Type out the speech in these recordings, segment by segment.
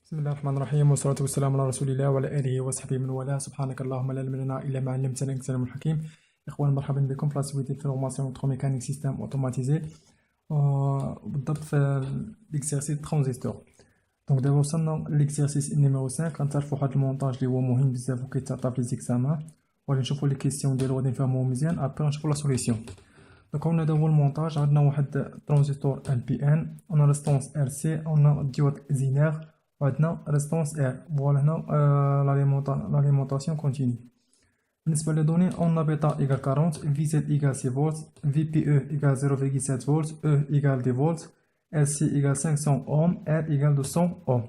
بسم الله الرحمن الرحيم والصلاة والسلام على رسول الله وعلى آله وصحبه من والاه. سبحانك اللهم لا علم لنا إلا ما علمتنا إنك أنت العليم الحكيم. إخوان مرحبا بكم في لاسويتي في فورماسيون إلكتروميكانيك سيستم أوتوماتيزي بالضبط في ليكزارسيس ترانزستور. دونك دابا وصلنا ليكزارسيس نيميرو 5. غنتعرفو واحد المونتاج اللي هو مهم بزاف وكيتعطى في ليزيكزامان، وغادي نشوفو لي كيسيون ديالو غادي نفهموه مزيان ابري نشوفو لا سوليسيون. دونك هنا هذا هو المونتاج. عندنا واحد ترانزستور ان بي ان، عندنا ريستونس ار سي، عندنا ديود زينير، وعندنا ريستونس ار. فوالا هنا لاليمونطاسيون كونتيني. بالنسبه لي دوني اون بيتا ايكال 40، في زد ايكال 6 فولت، في بي او ايكال 0.7 فولت، او ايكال 10 فولت، ال سي ايكال 500 اوم، ار ايكال 200 اوم.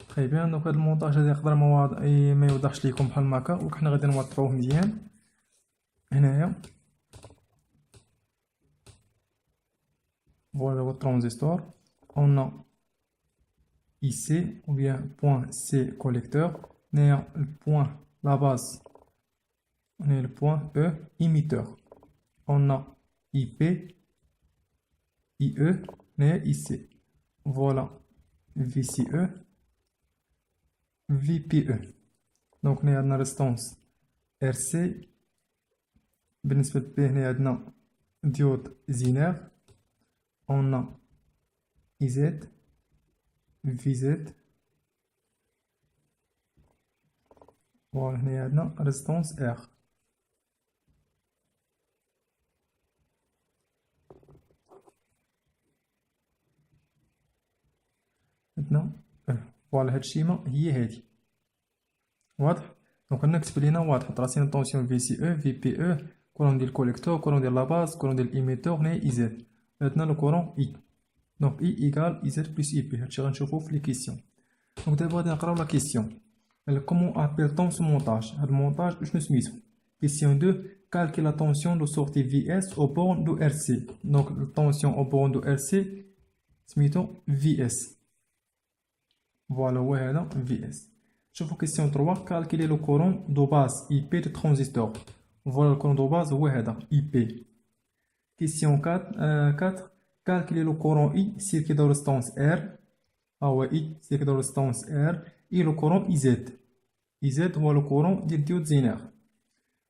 تري بيان. دونك هاد المونتاج هذا يقدر ما يوضحش ليكم بحال هكا، وحنا غادي نوضحوه مزيان. هنايا voilà votre transistor. On a IC ou bien point C collecteur. On a le point, la base, on a le point E émetteur. On a IP, IE, on a IC. Voilà VCE, VPE. Donc on a une résistance RC. بالنسبة ل هنا عندنا ديود زينير. On a IZ, VZ. Voilà, هنا عندنا ريزيستونس R. عندنا فوالا هاد الشيما هي هادي، واضح. دونك نكتب لينا واضح، طراسينا طونسيون في سي او، في بي او، كورون ديال الكوليكتور، كورون ديال لا باز، كورون ديال الايميتور، هنا اي زد. عندنا لو كورون اي، دونك اي ايكال اي زد بلس اي بي. هادشي غنشوفو في لي كيسيون. دونك دابا غادي نقراو لا كيسيون. كومون ابيل-t-on ce montage؟ هاد المونتاج شنو سميتو؟ كيسيون 2. calcule la tension de sortie VS aux bornes de RC. Donc la tension aux bornes de RC سميتو VS. Voilà هو هذا VS. شوفوا كيسيون 3. calculer le courant de base IP de transistor. Voilà le courant de base هو هذا IP. Question 4. calculer le courant I circuit de résistance R. I circuit de résistance R et le courant IZ. IZ هو le courant ديال ديود زينير.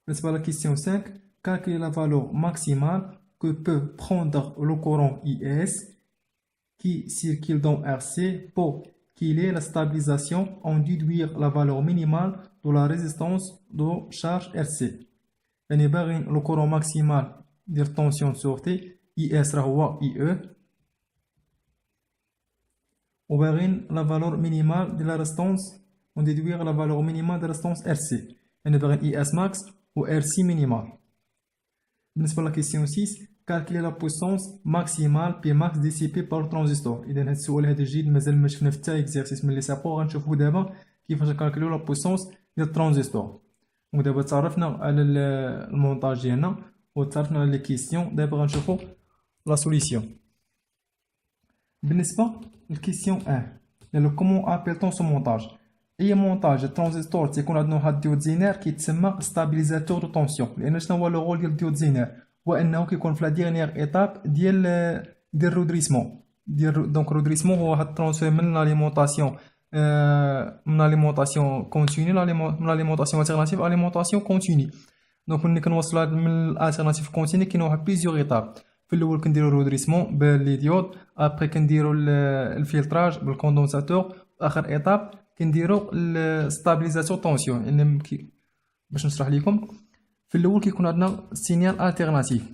بالنسبة à la question 5. calculer la valeur maximale que peut prendre le courant IS qui circule dans RC pour qu'il ait la stabilisation en déduire la valeur minimale de la résistance de charge RC. يعني باغي le courant maximal ديال tension sortie IS راه هو IE، وباغيين la valeur minimale de la résistance on déduire la valeur minimale de la résistance RC. يعني باغيين IS max و RC minimal. بالنسبة لا question 6. calculer la puissance maximale P max dissipée par le transistor. إذا هاد السؤال هذا جيد، مازال ما شفنا حتى إكزارسيس من لي سابور. غنشوفو دابا كيفاش نكالكوليو لا بويسونس ديال الترانزستور. ودابا تعرفنا على المونتاج ديالنا وتعرفنا على لي كيسيون. دابا غنشوفو لا سوليسيون. بالنسبة للكيسيون 1، يعني كومون ابيل-t-on سو مونتاج؟ اي مونتاج الترانزستور تيكون عندنا واحد الديود زينير كيتسمى ستابيليزاتور دو طونسيون. لان شنو هو لو رول ديال الديود زينير؟ هو انه كيكون في لا ديرنيير ايتاب ديال رودريسمون. دونك رودريسمون هو واحد الترانسفير من لاليمونطاسيون كونتيني من لاليمونطاسيون التيرناتيف ا لاليمونطاسيون كونتيني. دونك ملي كنوصلوا من الالتيرناتيف كونتيني كاين واحد بليزيور ايتاب. في الاول كنديروا رودريسمون باللي ديود، ابري كنديروا الفلتراج بالكوندونساتور، اخر ايتاب كنديروا الستابيليزاسيون طونسيون. يعني باش نشرح لكم، في الاول كيكون عندنا سينيال التيرناتيف،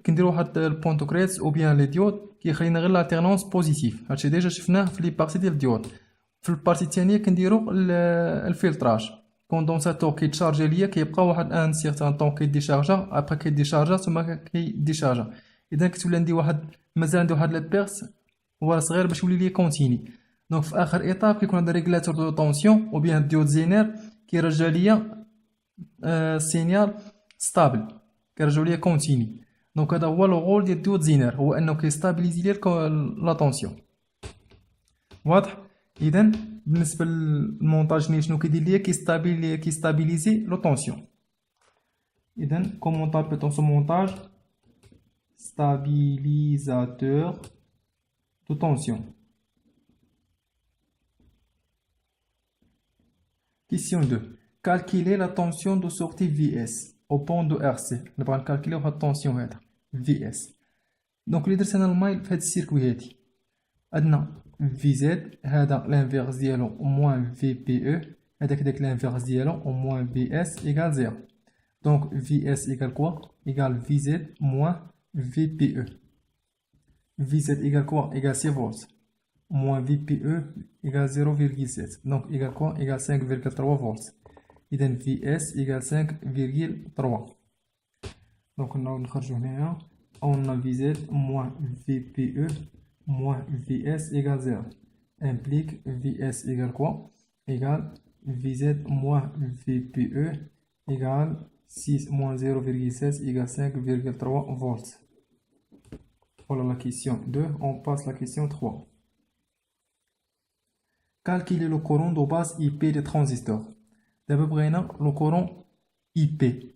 كنديروا واحد البونتوكريتس او بيان لي ديود كيخلينا غير لالتيرنونس بوزيتيف. هادشي ديجا شفناه في لي بارتي ديال الديود. في البارتي الثانيه كنديروا الفلتراج. كوندونساتور كيتشارجي ليا كيبقى واحد ان سيغتان طون كيديشارجا، ابري كيديشارجا ثم كيديشارجا. اذا كتولي عندي مازال عندي واحد لابيرس هو صغير باش يولي لي كونتيني. دونك في اخر ايطاب كيكون عندنا ريغلاتور دو طونسيون او بيان ديود زينير كيرجع ليا سينيال ستابل، كيرجعوا ليا كونتيني. دونك هذا هو لو رول ديال الديود زينير، هو انه كيستابيليزي ليا لا طونسيون. واضح. اذا بالنسبه للمونتاج شنو كيدير ليا؟ كيستابيليزي لو طونسيون. اذا كومون طابيتون سو مونتاج stabilisateur de tension. Question 2. Calculer la tension de sortie VS au pont de RC. On va calculer la tension VS. Donc, اللي درت أنا المايل في هاد السيركوي هادي. عندنا VZ هذا l'inverse ديالو moins VPE هذاك l'inverse ديالو moins VS égale 0. Donc, VS égale quoi? Égale VZ moins VPE. VZ égale quoi? Égale 6 volts. Moins VPE égale 0,7. Donc, égale quoi? Égale 5,3 volts. Et donc, VS égale 5,3. Donc, on a on a VZ moins VPE moins VS égale 0. Implique VS égale quoi? Égale VZ moins VPE égale 6 moins 0,16 égale 5,3 volts. Voilà la question 2. On passe à la question 3. Calculer le courant de base IP des transistors. D'abord, le courant IP.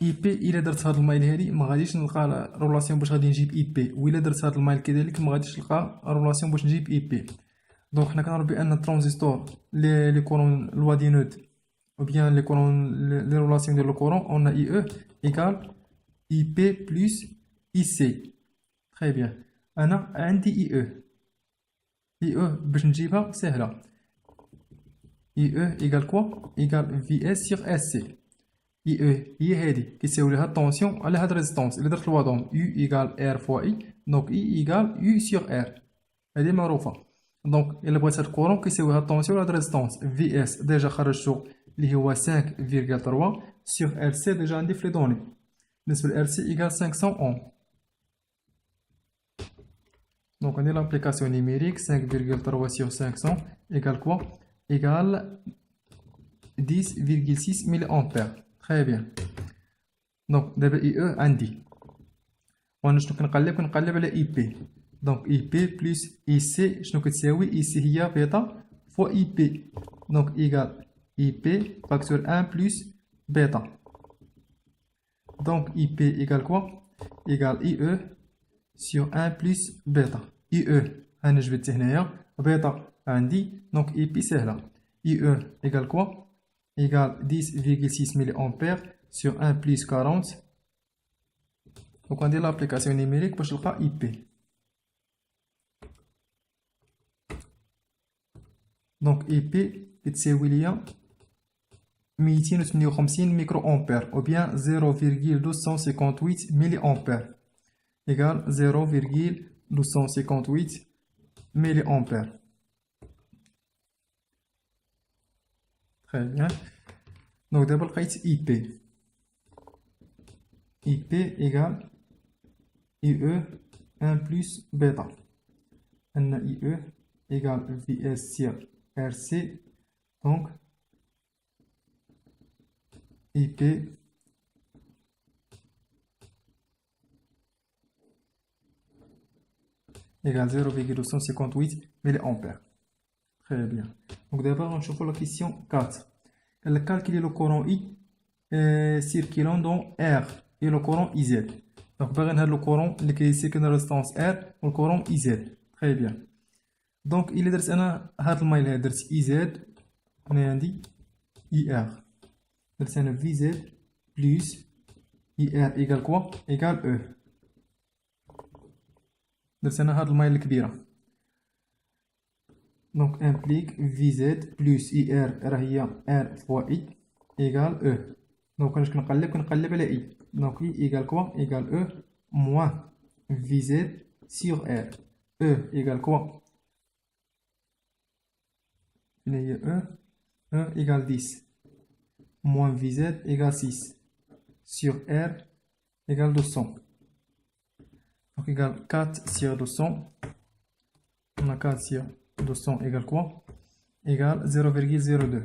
IP إلا درت هاد المايل هادي ما غاديش نلقى رولاسيون باش غادي نجيب IP وإلا درت هاد المايل كذلك ما غاديش نلقى رولاسيون باش نجيب IP. دونك حنا كنعرف بأن الترانزستور لي كورون الوادينوت ou bien les relations de le courant, on a IE égale IP plus IC. Très bien. أنا عندي IE. IE باش نجيبها سهلة. IE égale quoi? Égale VS sur SC. IE هي هادي كيساوي لها الطونسيون على هاد ريزيستونس. إلا درت الوضع U égale R fois I, donc I égale U sur R. هادي معروفة. دونك إلا بغيت هاد الكورون كيساوي هاد الطونسيون على هاد ريزيستونس VS ديجا خرجتو اللي هو 5,3 sur RC déjà عندي في لي دوني. بالنسبة ل RC égale 500 ohm. Donc on a l'application numérique 5,3 sur 500 égale quoi? Égale 10,6 mA. Très bien. Donc d'abord IE عندي. وانا شنو كنقلب على IP. Donc IP plus IC شنو كتساوي؟ IC هي بيتا fois IP. Donc égale IP facteur 1 plus bêta. Donc IP égale quoi? Égale IE sur 1 plus bêta. IE أنا جبت هنايا بيتا عندي donc IP سهلة. IE égale quoi? Égale 10,6 mA sur 1 plus 40. Donc on dit l'application numérique باش نلقى IP. Donc IP تساوي ليا 258 microampères ou bien 0,258 milliampères égale 0,258 milliampères. Très bien. Donc d'abord لقيت IP. IP égale IE 1 plus bêta. On a IE égale VS sur RC. Donc IP égale 0,258 mA. Très bien. Donc d'abord on chauffe la question 4. Elle calcule le courant I circulant dans R et le courant IZ. Donc on va le courant qui circule dans la résistance R ou le courant IZ. Très bien. Donc il est أنا هذا المايل هذا درت IZ أنا عندي IR. درت أنا VZ plus IR égale quoi? Égale E. درت أنا هاد المايل الكبيرة. Donc implique VZ plus IR راهي R fois I égale E. Donc أنا كنقلب على I. Donc I égale quoi? Égale E moins VZ sur R. E égale quoi? E égale 10 moins VZ égale 6 sur R égale 200. Donc égale 4 sur 200. On a 4 sur 200 égale quoi? Égale 0,02.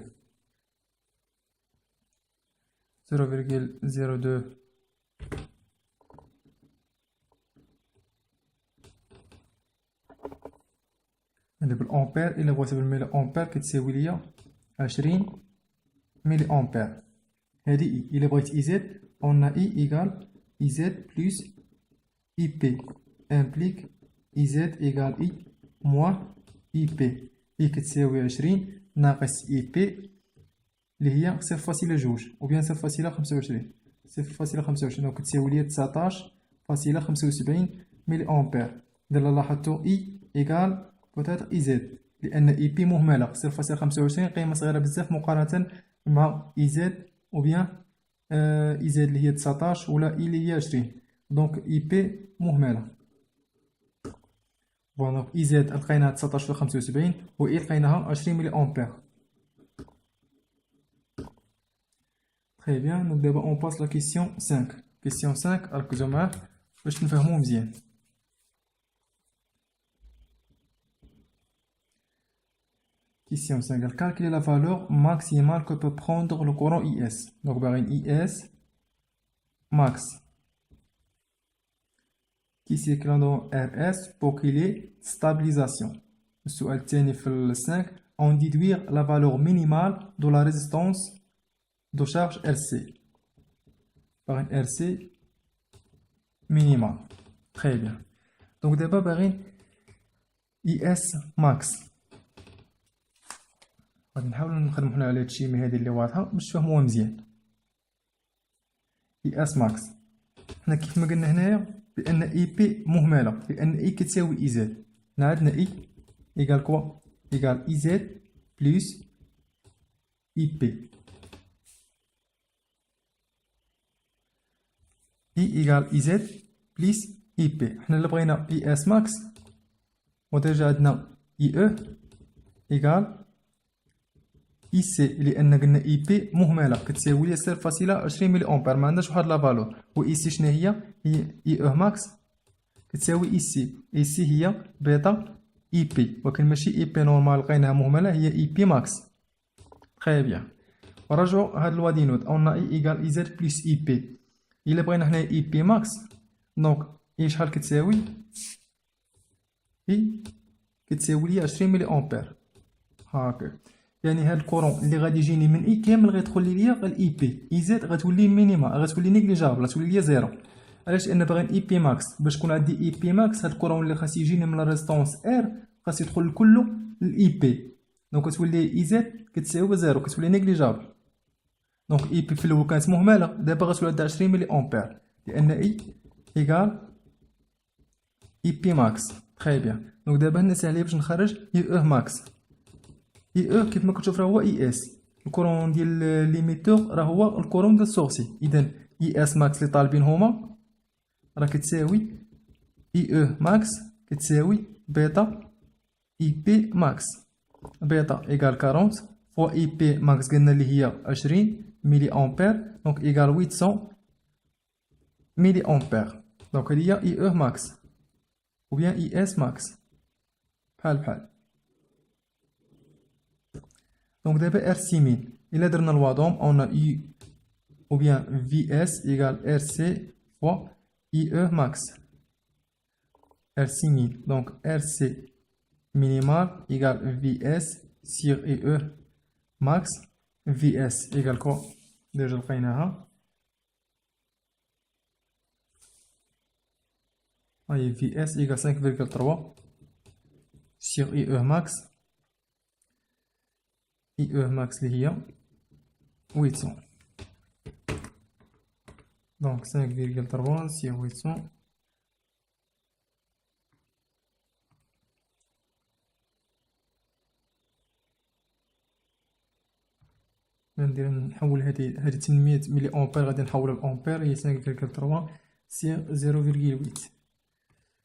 0,02 اللي بالأمبير إلا بغيت بالملي أمبير كتساوي ليا 20 ملي أمبير. هادي إي إلا بغيت إيزاد أون إي إيكال إيزاد بلس إي بي إمبليك إيزاد إيكال إي موان إي بي. إي كتساوي 20 ناقص إي بي اللي هي 0.2 وبيان 0.25 0.25 دونك تساوي لي 19.75 ملي امبير. دابا لاحظتو اي ايكال بوتيتر اي زد لان اي بي مهمله 0.25 قيمه صغيره بزاف مقارنه مع اي زد وبيان اي زد اللي هي 19 ولا اي اللي هي 20 دونك اي بي مهمله. دونك اي زد لقيناها 19.75 و اي لقيناها 20 ملي امبير. Très bien, donc d'abord on passe la question 5. Question 5, ركزوا معاه باش نفهمو مزيان. Question 5. Calculer la valeur maximale que peut prendre le courant IS. Donc باغيين IS max qui s'écrit dans RS pour qu'il y ait stabilisation. السؤال الثاني في 5 on déduire la valeur minimale de la résistance de charge RC. Par une RC minimale. Très bien. Donc d'abord par une IS max. غادي نحاولوا نخدموا حنا على هادشي من هذه اللي واضحه باش تفهموها مزيان. IS max حنا كيف ما قلنا هنايا بان اي بي مهمله لان اي كتساوي اي زد. حنا عندنا اي ايكال كوا ايكال اي زد بلس اي بي. اي ايكال اي زد بلس اي بي. حنا اللي بغينا اي اس ماكس وديجا عندنا اي او ايكال اي سي لان قلنا اي بي مهمله كتساوي لي 0.20 ملي امبير ما عندهاش واحد لا فالور. و اي سي شنو هي اي او ماكس كتساوي اي سي. اي سي هي بيتا اي بي ولكن ماشي اي بي نورمال لقيناها مهمله هي اي بي ماكس. تري بيان. ونرجعو هاد الوادي نوت اون اي ايكال اي زد بلس اي بي. الا بغينا حنا اي بي ماكس دونك اي شحال كتساوي اي كتساوي لي 20 ملي امبير هاكا. يعني هاد الكورون اللي غادي يجيني من اي كامل غيدخل ليا الاي بي. اي زد غتولي مينيما غتولي نيجليجابل غتولي ليا زيرو. علاش؟ لان باغي اي بي ماكس باش تكون عندي اي بي ماكس هاد الكورون اللي خاص يجيني من لا ريزيستونس ار خاص يدخل كله للاي بي دونك كتولي اي زد كتساوي زيرو كتولي نيجليجابل. دونك اي بي في الاول كانت مهمله دابا غتولي عندها 20 ملي امبير لان اي ايكال اي بي ماكس. تري بيان. دونك دابا هنا ساهله باش نخرج اي او ماكس. اي او كيف ما كتشوف راه هو اي اس. الكورون ديال ليميتور راه هو الكورون ديال السورسي. اذا اي اس ماكس اللي طالبين هما راه كتساوي اي او ماكس كتساوي بيتا اي بي ماكس. بيتا ايكال 40 فوا اي بي ماكس قلنا اللي هي 20 ملي امبير دونك ايكال 800 ملي امبير. دونك هذه هي اي او ماكس ou bien IS max بحال. donc دابا RC min إلا درنا الوضوم on a U ou bien VS égale RC fois IE max. RC min donc RC minimal égale VS sur IE max. VS égale quoi déjà لقيناها هاي VS égale 5,3 sur IE max. IE max اللي هي 800 donc 5,3 sur 800 ندير نحول هذه 800 ملي امبير غادي نحولها لامبير هي 5,3 سير 0,8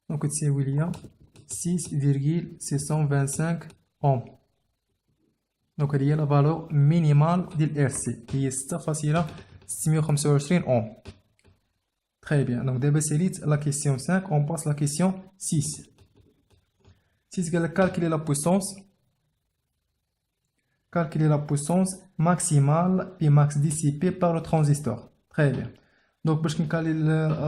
دونك تساوي ليا 6,625 اوم. دونك هذه هي لا فالور مينيمال ديال ار سي هي 6,625 اوم. تري بيان. دونك دابا ساليت لا كيسيون 5 اون باس لا كيسيون 6. 6 قال لك كالكولي لا بويسونس calculer la puissance maximale Pimax dissipée par le transistor. Très bien. Donc باش نكالي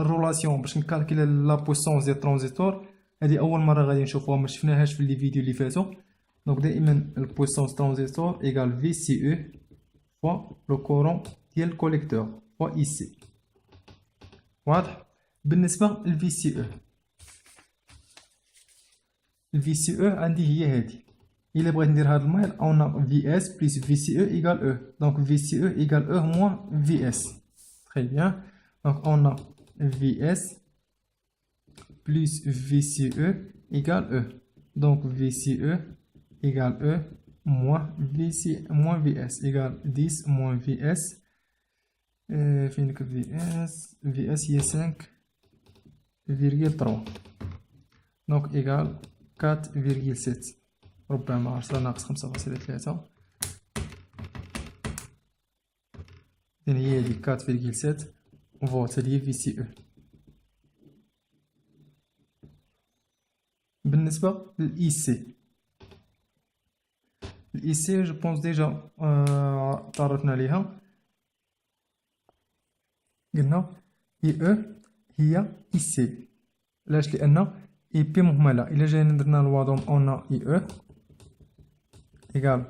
الرولاسيون باش نكالكولي لا بويسونس ديال الترانزستور هذه اول مره غادي نشوفوها ما شفناهاش في لي فيديو اللي فاتوا. دونك دائما البويسونس ترانزستور ايكال في سي او فوا لو كورون ديال الكوليكتور فوا اي سي. واضح؟ بالنسبه للفي سي او الفي سي او عندي هي هذه إلا بغيت ندير هاد الميل on a VS plus VCE égale E. Donc VCE égale E moins VS. Très bien. Donc on a VS plus VCE égale E. Donc VCE égale E moins VS égale 10 moins VS. فين que VS هي 5,3. Donc égale 4,7. ربما 10 ناقص 5,3. إذن هي هذه 4,7 فولت. هذه هي VCE. بالنسبة للIC جو بونس ديجا طرقنا ليها. قلنا IE هي IC. علاش؟ لأن IP مهملة. إلا جينا درنا الوضم on a IE إيكال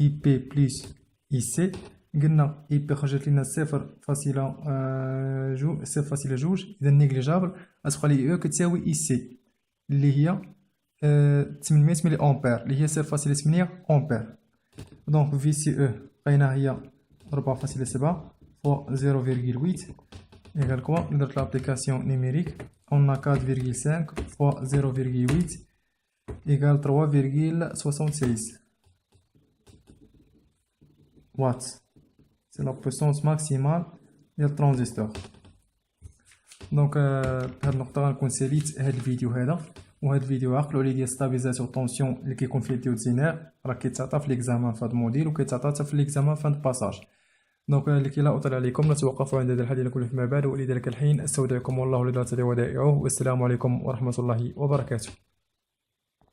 IP بلس IC. قلنا IP خرجت لنا 0,2. إذا نيجليجابل غتبقى لي IE كتساوي IC اللي هي 800 ملي أمبير اللي هي 0,8 أمبير. دونك VCE لقيناها هي 4,7 فوا 0,8 إيكال كوا. درت لابليكاسيون نيميريك on a 4,5 fois 0,8 égale 3,76 watts. C'est la puissance maximale ديال الترانزستور. دونك بهاد النقطة غنكون ساليت هاد الفيديو هذا. وهاد الفيديو عقلوا عليه ديال ستابيزاسيون طونسيون اللي كيكون فيه الديوتينير راه كيتعطى في ليكزامان في هاد الموديل وكيتعطى حتى في ليكزامان في هاد باساج. دونك لكي لا أطيل عليكم نتوقف عند هذا الحديث كله فيما بعد. ولذلك الحين استودعكم والله الذي لا تضيع ودائعه. والسلام عليكم ورحمة الله وبركاته.